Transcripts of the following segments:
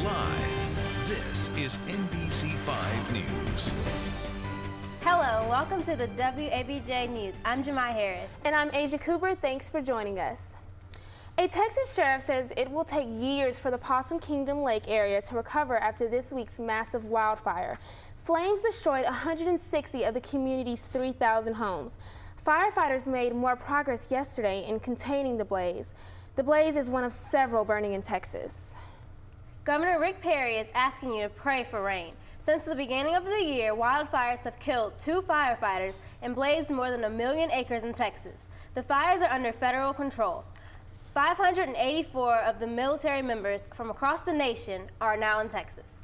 Live, this is NBC5 News. Hello, and welcome to the WABJ News. I'm Jemai Harris. And I'm Asia Cooper. Thanks for joining us. A Texas sheriff says it will take years for the Possum Kingdom Lake area to recover after this week's massive wildfire. Flames destroyed 160 of the community's 3,000 homes. Firefighters made more progress yesterday in containing the blaze. The blaze is one of several burning in Texas. Governor Rick Perry is asking you to pray for rain. Since the beginning of the year, wildfires have killed 2 firefighters and blazed more than 1 million acres in Texas. The fires are under federal control. 584 of the military members from across the nation are now in Texas.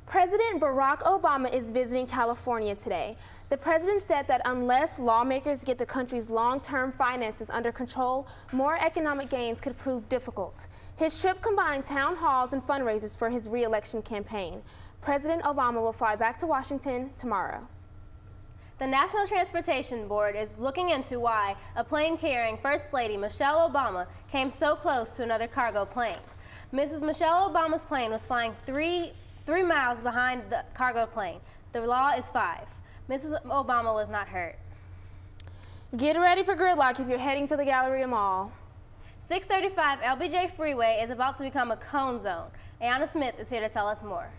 President Barack Obama is visiting California today. The president said that unless lawmakers get the country's long-term finances under control, more economic gains could prove difficult. His trip combined town halls and fundraisers for his re-election campaign. President Obama will fly back to Washington tomorrow. The National Transportation Board is looking into why a plane carrying First Lady Michelle Obama came so close to another cargo plane. Mrs. Michelle Obama's plane was flying three miles behind the cargo plane. The law is 5. Mrs. Obama was not hurt. Get ready for gridlock if you're heading to the Galleria Mall. 635 LBJ Freeway is about to become a cone zone. Ayanna Smith is here to tell us more.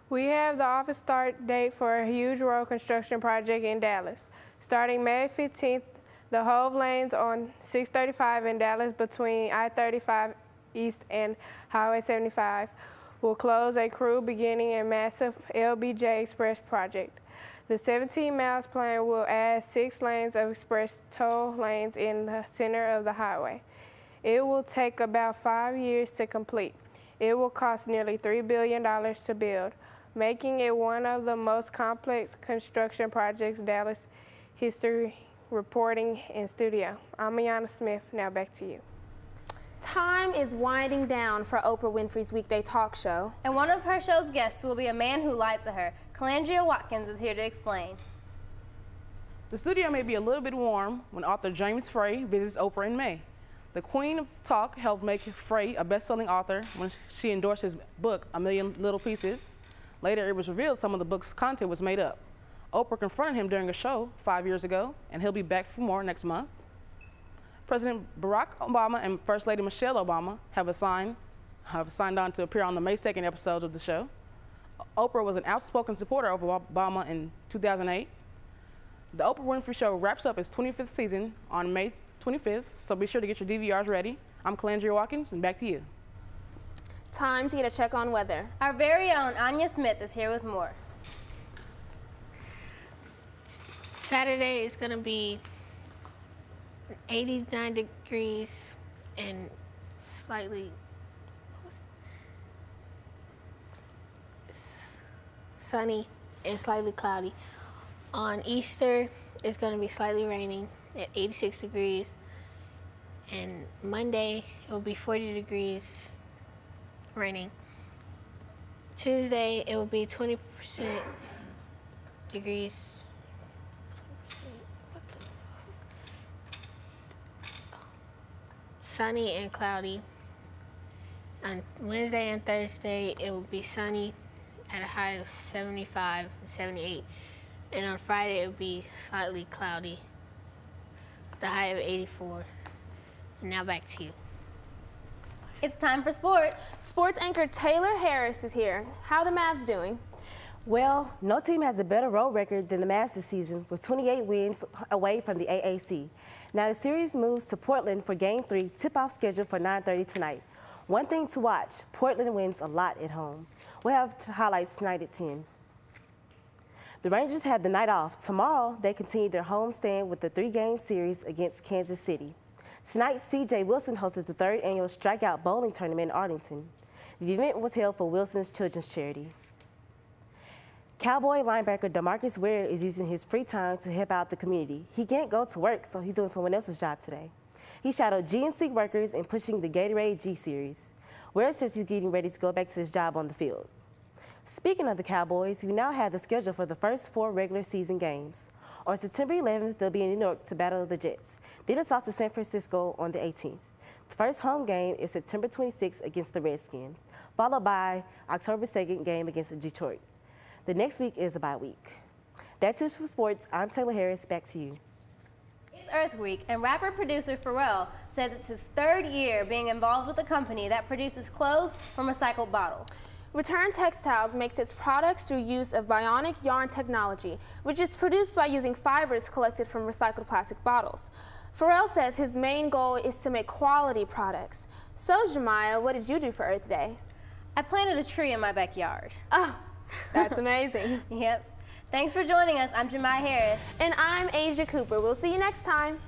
We have the office start date for a huge road construction project in Dallas. Starting May 15th, the Hove lanes on 635 in Dallas between I-35 East and Highway 75 will close a crew beginning a massive LBJ Express project. The 17 miles plan will add 6 lanes of express toll lanes in the center of the highway. It will take about 5 years to complete. It will cost nearly $3 billion to build, making it one of the most complex construction projects Dallas history. Reporting in studio, I'm Ayanna Smith. Now back to you. Time is winding down for Oprah Winfrey's weekday talk show. And one of her show's guests will be a man who lied to her. Calandria Watkins is here to explain. The studio may be a little bit warm when author James Frey visits Oprah in May. The Queen of Talk helped make Frey a best-selling author when she endorsed his book, A Million Little Pieces. Later, it was revealed some of the book's content was made up. Oprah confronted him during a show 5 years ago, and he'll be back for more next month. President Barack Obama and First Lady Michelle Obama have signed on to appear on the May 2nd episode of the show. Oprah was an outspoken supporter of Obama in 2008. The Oprah Winfrey Show wraps up its 25th season on May 25th, so be sure to get your DVRs ready. I'm Calandria Watkins, and back to you. Time to get a check on weather. Our very own Anya Smith is here with more. Saturday is going to be 89 degrees and slightly sunny and slightly cloudy. On Easter, it's going to be slightly raining at 86 degrees. And Monday, it will be 40 degrees raining. Tuesday, it will be 20% degrees. Sunny and cloudy. On Wednesday and Thursday, it will be sunny at a high of 75 and 78. And on Friday, it will be slightly cloudy, the high of 84. And now back to you. It's time for sports. Sports anchor Taylor Harris is here. How are the Mavs doing? Well, no team has a better road record than the Mavs this season, with 28 wins away from the AAC. Now the series moves to Portland for Game 3, tip-off scheduled for 9:30 tonight. One thing to watch, Portland wins a lot at home. We'll have highlights tonight at 10. The Rangers have the night off. Tomorrow, they continue their homestand with the 3-game series against Kansas City. Tonight, C.J. Wilson hosted the 3rd annual Strikeout Bowling Tournament in Arlington. The event was held for Wilson's Children's Charity. Cowboy linebacker DeMarcus Ware is using his free time to help out the community. He can't go to work, so he's doing someone else's job today. He shadowed GNC workers in pushing the Gatorade G Series. Ware says he's getting ready to go back to his job on the field. Speaking of the Cowboys, we now have the schedule for the first 4 regular season games. On September 11th, they'll be in New York to battle the Jets. Then it's off to San Francisco on the 18th. The first home game is September 26th against the Redskins, followed by October 2nd game against Detroit. The next week is a bye week. That's it for sports. I'm Taylor Harris. Back to you. It's Earth Week, and rapper-producer Pharrell says it's his 3rd year being involved with a company that produces clothes from recycled bottles. Return Textiles makes its products through use of bionic yarn technology, which is produced by using fibers collected from recycled plastic bottles. Pharrell says his main goal is to make quality products. So, Jemiah, what did you do for Earth Day? I planted a tree in my backyard. Oh, that's amazing. Yep. Thanks for joining us. I'm Jemiah Harris. And I'm Asia Cooper. We'll see you next time.